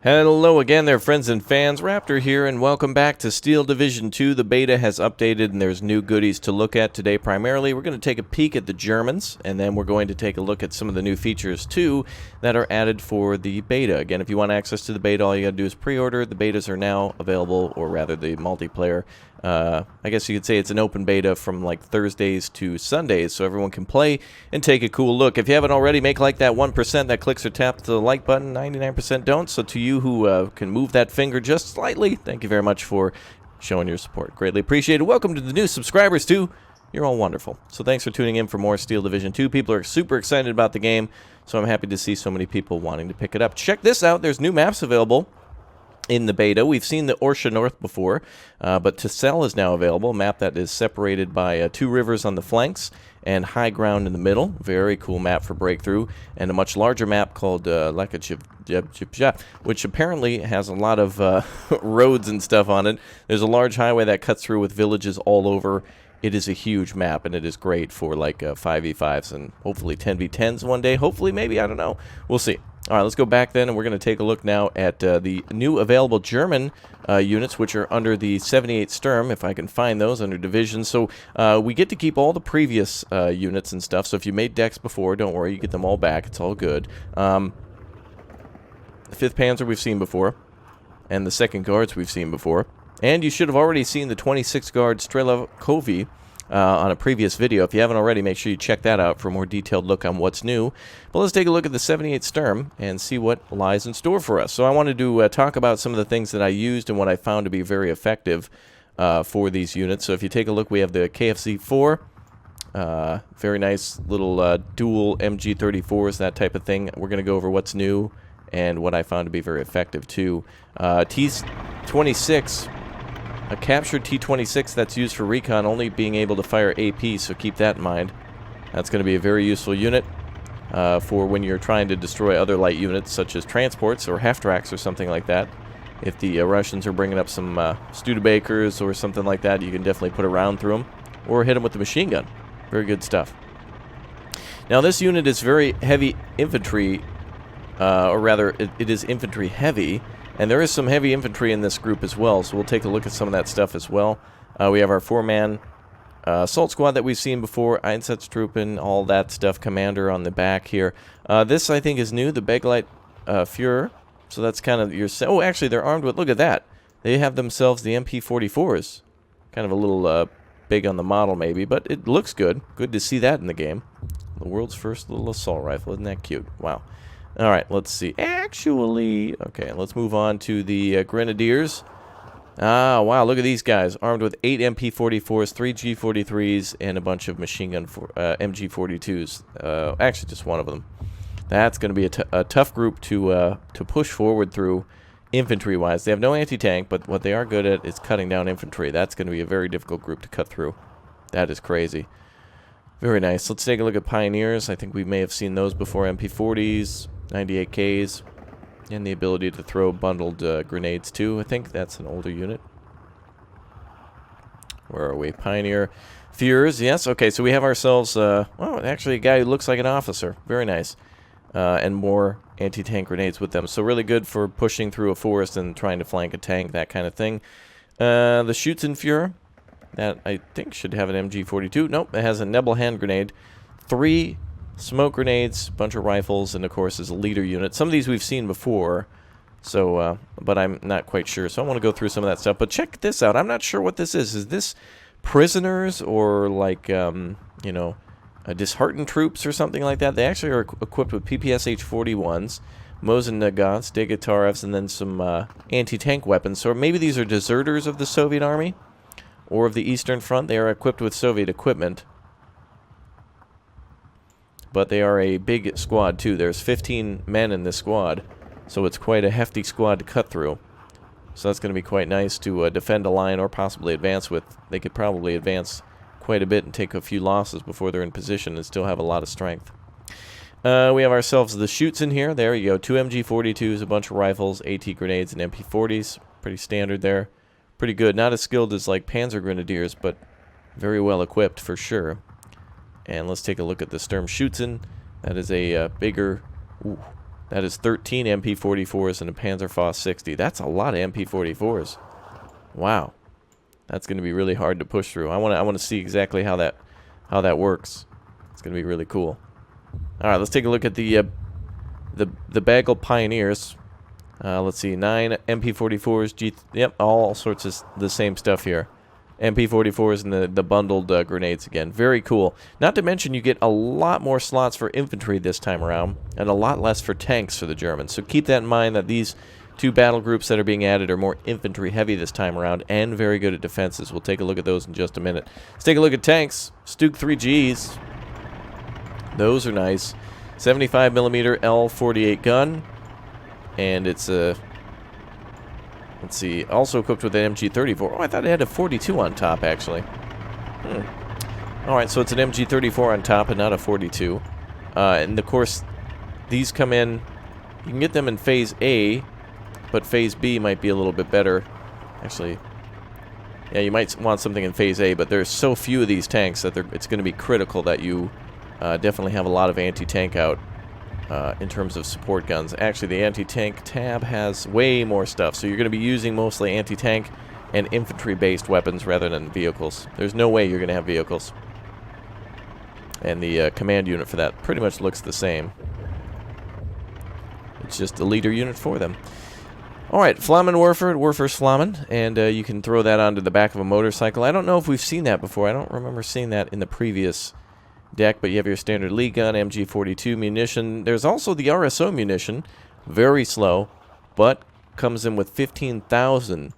Hello again there, friends and fans. Raptor here, and welcome back to Steel Division 2. The beta has updated, and there's new goodies to look at today. Primarily, we're going to take a peek at the Germans, and then we're going to take a look at some of the new features, too, that are added for the beta. Again, if you want access to the beta, all you got to do is pre-order. The betas are now available, or rather, the multiplayer. I guess you could say it's an open beta from like Thursdays to Sundays, so everyone can play and take a cool look. If you haven't already, make like that 1% that clicks or taps the like button. 99% don't. So to you who can move that finger just slightly, thank you very much for showing your support. Greatly appreciated. Welcome to the new subscribers too. You're all wonderful. So thanks for tuning in for more Steel Division 2. People are super excited about the game, so I'm happy to see so many people wanting to pick it up. Check this out. There's new maps available in the beta. We've seen the Orsha North before, but Tessel is now available, a map that is separated by two rivers on the flanks and high ground in the middle. Very cool map for breakthrough, and a much larger map called which apparently has a lot of roads and stuff on it. There's a large highway that cuts through with villages all over. It is a huge map, and it is great for like 5v5s and hopefully 10v10s one day. Hopefully, maybe, I don't know. We'll see. All right, let's go back then, and we're going to take a look now at the new available German units, which are under the 78 Sturm, if I can find those, under divisions. So we get to keep all the previous units and stuff, so if you made decks before, don't worry, you get them all back. It's all good. The 5th Panzer we've seen before, and the 2nd Guards we've seen before. And you should have already seen the 26th Guard Strelkovy on a previous video. If you haven't already, make sure you check that out for a more detailed look on what's new. But let's take a look at the 78 Sturm and see what lies in store for us. So I wanted to talk about some of the things that I used and what I found to be very effective for these units. So if you take a look, we have the KFZ-4. Very nice little dual MG34s, that type of thing. We're going to go over what's new and what I found to be very effective too. T-26, a captured T-26 that's used for recon, only being able to fire AP, so keep that in mind. That's going to be a very useful unit for when you're trying to destroy other light units, such as transports or half-tracks or something like that. If the Russians are bringing up some Studebakers or something like that, you can definitely put a round through them, or hit them with the machine gun. Very good stuff. Now, this unit is very heavy infantry, or rather, it is infantry heavy. And there is some heavy infantry in this group as well, so we'll take a look at some of that stuff as well. We have our 4-man assault squad that we've seen before, Einsatztruppen, all that stuff, commander on the back here. This, I think, is new, the Begleit Führer. So that's kind of your... Oh, actually, they're armed with... Look at that. They have themselves the MP44s. Kind of a little big on the model, maybe, but it looks good. Good to see that in the game. The world's first little assault rifle. Isn't that cute? Wow. All right, let's see. Actually, okay, let's move on to the Grenadiers. Ah, wow, look at these guys. Armed with 8 MP44s, 3 G43s, and a bunch of machine gun MG42s. Actually, just one of them. That's going to be a tough group to push forward through infantry-wise. They have no anti-tank, but what they are good at is cutting down infantry. That's going to be a very difficult group to cut through. That is crazy. Very nice. Let's take a look at Pioneers. I think we may have seen those before. MP40s. 98Ks, and the ability to throw bundled grenades too. I think that's an older unit. Where are we? Pioneer Führers, yes. Okay, so we have ourselves, well, actually a guy who looks like an officer. Very nice. And more anti-tank grenades with them. So really good for pushing through a forest and trying to flank a tank, that kind of thing. The Schützenführer, that I think should have an MG42. Nope, it has a Nebel hand grenade. 3 smoke grenades, bunch of rifles, and of course is a leader unit. Some of these we've seen before, so but I'm not quite sure. So I want to go through some of that stuff. But check this out. I'm not sure what this is. Is this prisoners or like you know, disheartened troops or something like that? They actually are equipped with PPSH-41s, Mosin-Nagants, Degetarevs, and then some anti-tank weapons. So maybe these are deserters of the Soviet Army or of the Eastern Front. They are equipped with Soviet equipment. But they are a big squad, too. There's 15 men in this squad, so it's quite a hefty squad to cut through. So that's going to be quite nice to defend a line or possibly advance with. They could probably advance quite a bit and take a few losses before they're in position and still have a lot of strength. We have ourselves the Schützen here. There you go. 2 MG42s, a bunch of rifles, AT grenades, and MP40s. Pretty standard there. Pretty good. Not as skilled as like Panzer Grenadiers, but very well equipped for sure. And let's take a look at the Sturm Schützen. That is a bigger... Ooh, That is 13 MP44s and a Panzerfaust 60. That's a lot of MP44s. Wow. That's going to be really hard to push through. I want to see exactly how that works. It's going to be really cool. All right, let's take a look at the Bagel Pioneers. Let's see, 9 MP44s, yep, all sorts of the same stuff here. MP44s and the bundled grenades again. Very cool. Not to mention you get a lot more slots for infantry this time around, and a lot less for tanks for the Germans. So keep that in mind that these two battle groups that are being added are more infantry heavy this time around, and very good at defenses. We'll take a look at those in just a minute. Let's take a look at tanks. Stuke 3Gs. Those are nice. 75mm L48 gun. And it's a... let's see, also equipped with an MG34. Oh, I thought it had a 42 on top, actually. Alright, so it's an MG34 on top and not a 42. And of course, these come in... you can get them in Phase A, but Phase B might be a little bit better. Actually, yeah, you might want something in Phase A, but there's so few of these tanks that it's going to be critical that you definitely have a lot of anti-tank out. In terms of support guns. Actually, the anti-tank tab has way more stuff, so you're going to be using mostly anti-tank and infantry-based weapons rather than vehicles. There's no way you're going to have vehicles. And the command unit for that pretty much looks the same. It's just a leader unit for them. Alright, Flammenwerfer, Werfer's Flammen, and you can throw that onto the back of a motorcycle. I don't know if we've seen that before. I don't remember seeing that in the previous deck, but you have your standard lead gun, MG42 munition. There's also the RSO munition, very slow, but comes in with 15,000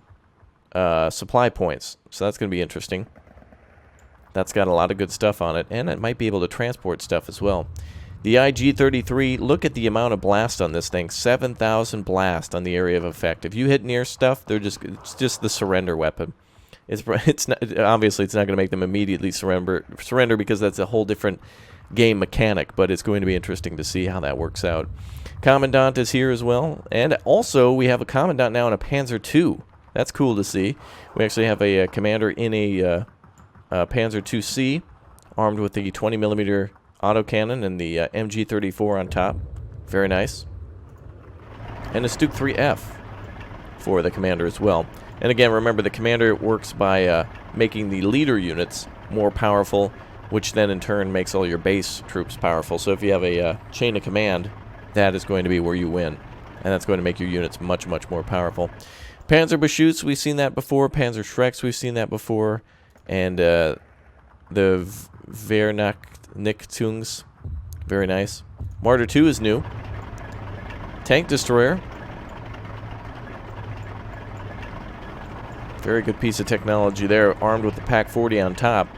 supply points, so that's going to be interesting. That's got a lot of good stuff on it, and it might be able to transport stuff as well. The IG-33, look at the amount of blast on this thing, 7,000 blast on the area of effect. If you hit near stuff, it's just the surrender weapon. It's not, obviously it's not going to make them immediately surrender because that's a whole different game mechanic, but it's going to be interesting to see how that works out. Commandant is here as well, and also we have a Commandant now in a Panzer II. That's cool to see. We actually have a commander in a Panzer IIC, armed with the 20mm autocannon and the MG34 on top. Very nice. And a Stuke 3F for the commander as well. And again, remember, the commander works by making the leader units more powerful, which then in turn makes all your base troops powerful. So if you have a chain of command, that is going to be where you win. And that's going to make your units much, much more powerful. Panzer Beschütz, we've seen that before. Panzer Schrecks, we've seen that before. And the Wehrnichtungs, very nice. Martyr 2 is new. Tank Destroyer. Very good piece of technology there, armed with the PaK-40 on top.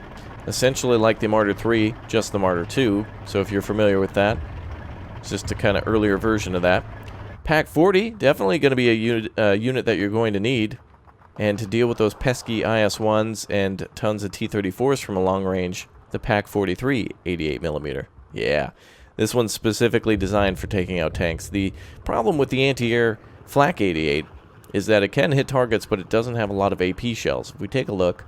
Essentially like the Martyr 3, just the Martyr 2. So if you're familiar with that, it's just a kind of earlier version of that. PaK-40, definitely going to be a unit that you're going to need. And to deal with those pesky IS-1s and tons of T-34s from a long range, the PaK-43 88mm. Yeah, this one's specifically designed for taking out tanks. The problem with the anti-air Flak 88 is that it can hit targets, but it doesn't have a lot of AP shells. If we take a look,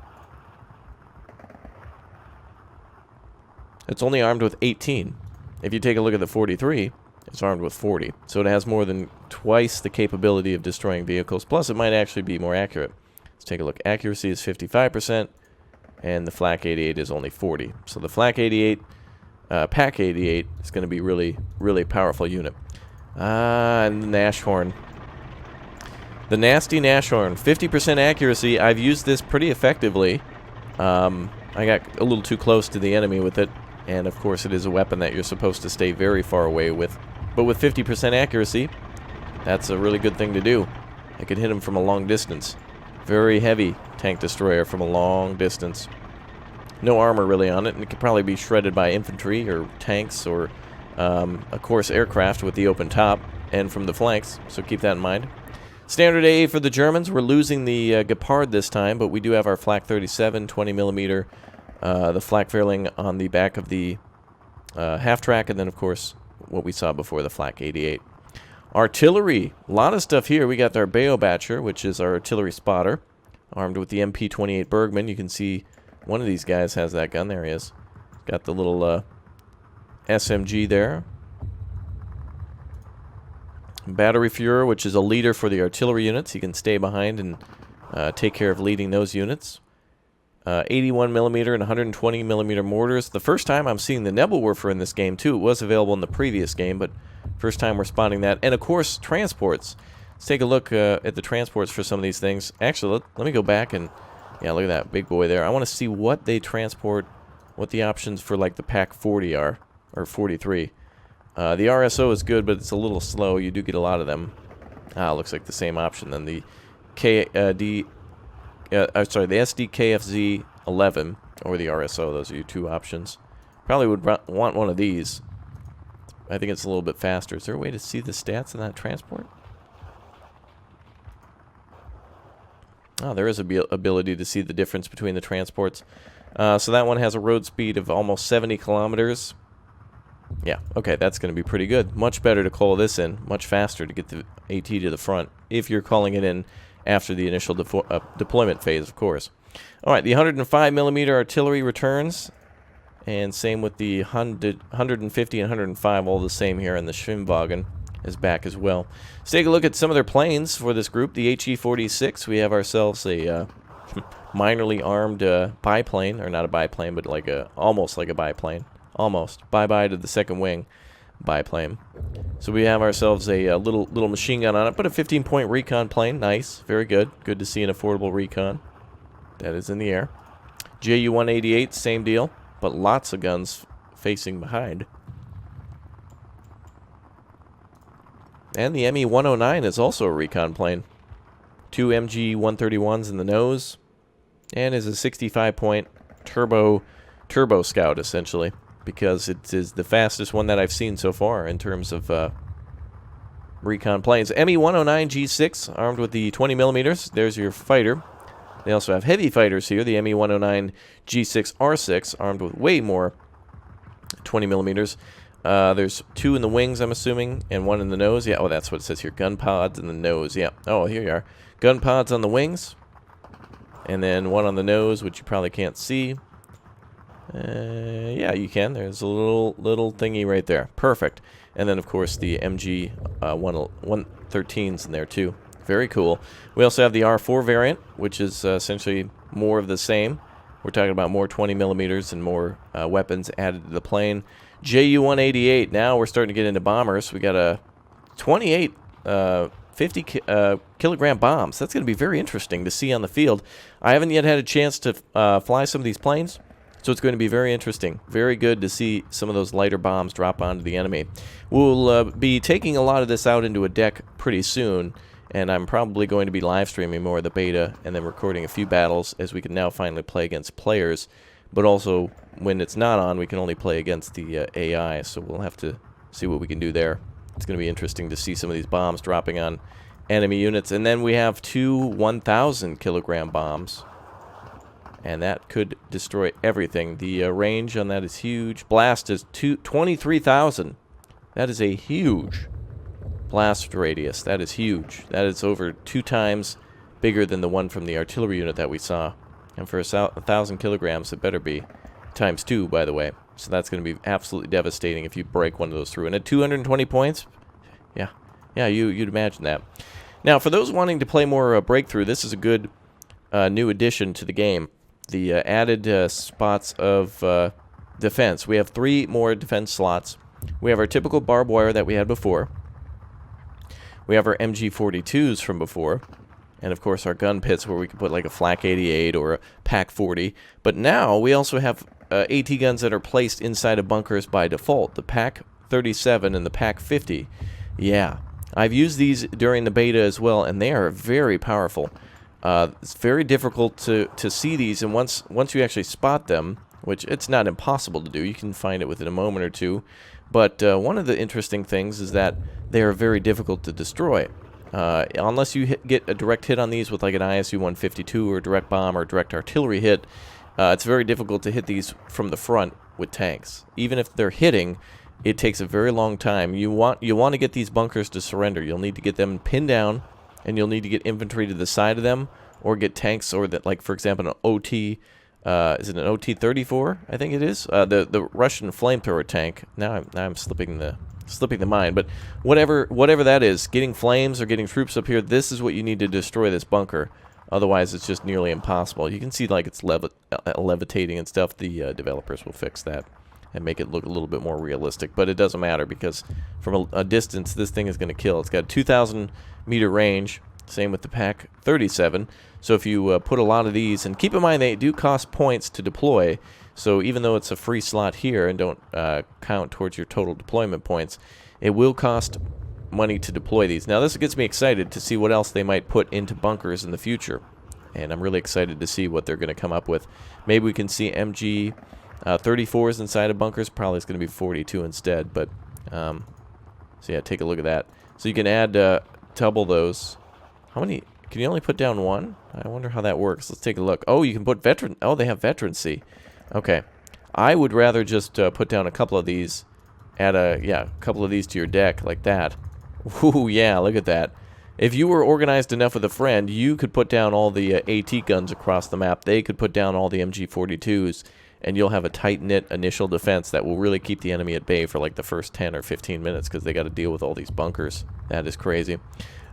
it's only armed with 18. If you take a look at the 43, it's armed with 40. So it has more than twice the capability of destroying vehicles. Plus, it might actually be more accurate. Let's take a look. Accuracy is 55%, and the Flak 88 is only 40. So the Flak 88, PaK 88 is going to be really, really powerful unit. And the Nashorn. The nasty Nashorn, 50% accuracy. I've used this pretty effectively. I got a little too close to the enemy with it, and of course it is a weapon that you're supposed to stay very far away with. But with 50% accuracy, that's a really good thing to do. I could hit him from a long distance. Very heavy tank destroyer from a long distance. No armor really on it, and it could probably be shredded by infantry or tanks or, of course, aircraft with the open top and from the flanks, so keep that in mind. Standard AA for the Germans. We're losing the Gepard this time, but we do have our Flak 37, 20mm, the Flak Vierling on the back of the half-track, and then, of course, what we saw before, the Flak 88. Artillery. A lot of stuff here. We got our Beobacher, which is our artillery spotter, armed with the MP28 Bergmann. You can see one of these guys has that gun. There he is. Got the little SMG there. Battery Fuhrer, which is a leader for the artillery units. He can stay behind and take care of leading those units. 81mm and 120mm mortars. The first time I'm seeing the Nebelwerfer in this game, too. It was available in the previous game, but first time we're spotting that. And, of course, transports. Let's take a look at the transports for some of these things. Actually, let me go back and... Yeah, look at that big boy there. I want to see what they transport, what the options for, like, the Pack 40 are, or 43. The RSO is good, but it's a little slow. You do get a lot of them. Looks like the same option then. The the SDKFZ 11 or the RSO. Those are your two options. Probably would want one of these. I think it's a little bit faster. Is there a way to see the stats in that transport? Oh, there is a ability to see the difference between the transports. So that one has a road speed of almost 70 kilometers. Yeah, okay, that's going to be pretty good. Much better to call this in, much faster to get the AT to the front, if you're calling it in after the initial deployment phase, of course. All right, the 105mm artillery returns, and same with the 150 and 105, all the same here, and the Schwimmwagen is back as well. Let's take a look at some of their planes for this group. The HE-46, we have ourselves a minorly armed biplane, or not a biplane, but like almost like a biplane. Almost. Bye-bye to the second wing biplane. So we have ourselves a little machine gun on it, but a 15-point recon plane. Nice. Very good. Good to see an affordable recon. That is in the air. JU-188, same deal, but lots of guns facing behind. And the ME-109 is also a recon plane. 2 MG-131s in the nose, and is a 65-point turbo scout, essentially, because it is the fastest one that I've seen so far in terms of recon planes. ME-109 G6, armed with the 20mm. There's your fighter. They also have heavy fighters here. The ME-109 G6 R6, armed with way more 20mm. There's 2 in the wings, I'm assuming, and 1 in the nose. Yeah, oh, that's what it says here. Gun pods in the nose. Yeah. Oh, here you are. Gun pods on the wings, and then 1 on the nose, which you probably can't see. Yeah, you can. There's a little thingy right there. Perfect. And then, of course, the MG 113s in there, too. Very cool. We also have the R4 variant, which is essentially more of the same. We're talking about more 20mm and more weapons added to the plane. JU-188. Now we're starting to get into bombers. We got a 28 50 kilogram bombs. That's going to be very interesting to see on the field. I haven't yet had a chance to fly some of these planes, so it's going to be very interesting. Very good to see some of those lighter bombs drop onto the enemy. We'll be taking a lot of this out into a deck pretty soon, and I'm probably going to be live streaming more of the beta and then recording a few battles, as we can now finally play against players. But also, when it's not on, we can only play against the AI, so we'll have to see what we can do there. It's going to be interesting to see some of these bombs dropping on enemy units. And then we have 2 1,000 kilogram bombs, and that could destroy everything. The range on that is huge. Blast is 23,000. That is a huge blast radius. That is huge. That is over 2 times bigger than the one from the artillery unit that we saw. And for 1,000 kilograms, it better be times 2, by the way. So that's going to be absolutely devastating if you break one of those through. And at 220 points, yeah, you'd imagine that. Now, for those wanting to play more Breakthrough, this is a good new addition to the game. The added spots of defense. We have 3 more defense slots. We have our typical barbed wire that we had before. We have our MG42s from before. And, of course, our gun pits where we can put like a Flak 88 or a Pack 40. But now we also have AT guns that are placed inside of bunkers by default. The Pack 37 and the Pack 50. Yeah. I've used these during the beta as well, and they are very powerful. It's very difficult to see these, and once you actually spot them, which it's not impossible to do, you can find it within a moment or two. But one of the interesting things is that they are very difficult to destroy. Unless you get a direct hit on these with like an ISU-152 or a direct bomb or a direct artillery hit, it's very difficult to hit these from the front with tanks. Even if they're hitting, it takes a very long time. You want to get these bunkers to surrender. You'll need to get them pinned down, and you'll need to get infantry to the side of them, or get tanks, or that, like for example, an OT. Is it an OT-34? I think it is. The Russian flamethrower tank. Now I'm slipping the slipping the mind. But whatever that is, getting flames or getting troops up here, this is what you need to destroy this bunker. Otherwise, it's just nearly impossible. You can see like it's levitating and stuff. The developers will fix that and make it look a little bit more realistic. But it doesn't matter because from a distance, this thing is going to kill. It's got a 2,000 meter range. Same with the P.A.Q. So if you put a lot of these, and keep in mind they do cost points to deploy. So even though it's a free slot here and don't count towards your total deployment points, it will cost money to deploy these. Now this gets me excited to see what else they might put into bunkers in the future. And I'm really excited to see what they're going to come up with. Maybe we can see MG 34s inside of bunkers. Probably it's going to be 42 instead. But so yeah, take a look at that. So you can add double those. How many? Can you only put down one? I wonder how that works. Let's take a look. Oh, you can put veteran. Oh, they have veterancy. Okay. I would rather just put down a couple of these. Add a couple of these to your deck like that. Ooh, yeah, look at that. If you were organized enough with a friend, you could put down all the AT guns across the map. They could put down all the MG42s, and you'll have a tight-knit initial defense that will really keep the enemy at bay for like the first 10 or 15 minutes because they got to deal with all these bunkers. That is crazy.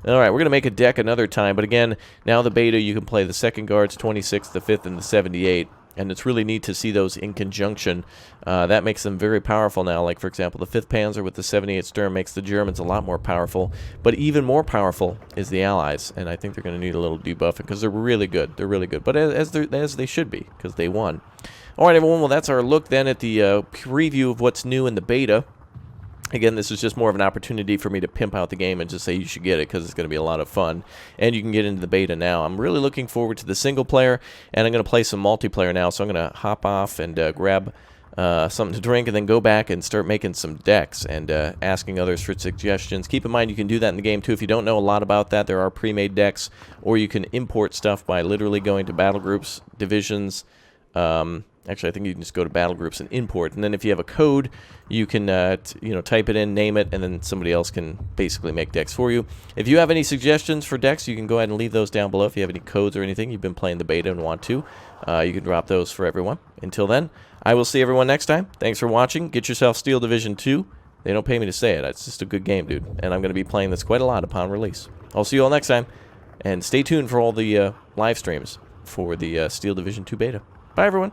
All right, we're going to make a deck another time, but again, now the beta, you can play the 2nd Guards, 26, the 5th, and the 78. And it's really neat to see those in conjunction. That makes them very powerful now. Like, for example, the 5th Panzer with the 78 Sturm makes the Germans a lot more powerful. But even more powerful is the Allies. And I think they're going to need a little debuffing because they're really good. They're really good. But as they should be because they won. All right, everyone. Well, that's our look then at the preview of what's new in the beta. Again, this is just more of an opportunity for me to pimp out the game and just say you should get it because it's going to be a lot of fun. And you can get into the beta now. I'm really looking forward to the single player, and I'm going to play some multiplayer now. So I'm going to hop off and grab something to drink and then go back and start making some decks and asking others for suggestions. Keep in mind you can do that in the game too. If you don't know a lot about that, there are pre-made decks, or you can import stuff by literally going to battle groups, divisions. Actually, I think you can just go to battle groups and import, and then if you have a code, you can type it in, name it, and then somebody else can basically make decks for you. If you have any suggestions for decks, you can go ahead and leave those down below. If you have any codes or anything, you've been playing the beta and want to, you can drop those for everyone. Until then, I will see everyone next time. Thanks for watching. Get yourself Steel Division 2. They don't pay me to say it. It's just a good game, dude, and I'm going to be playing this quite a lot upon release. I'll see you all next time, and stay tuned for all the live streams for the Steel Division 2 beta. Bye, everyone.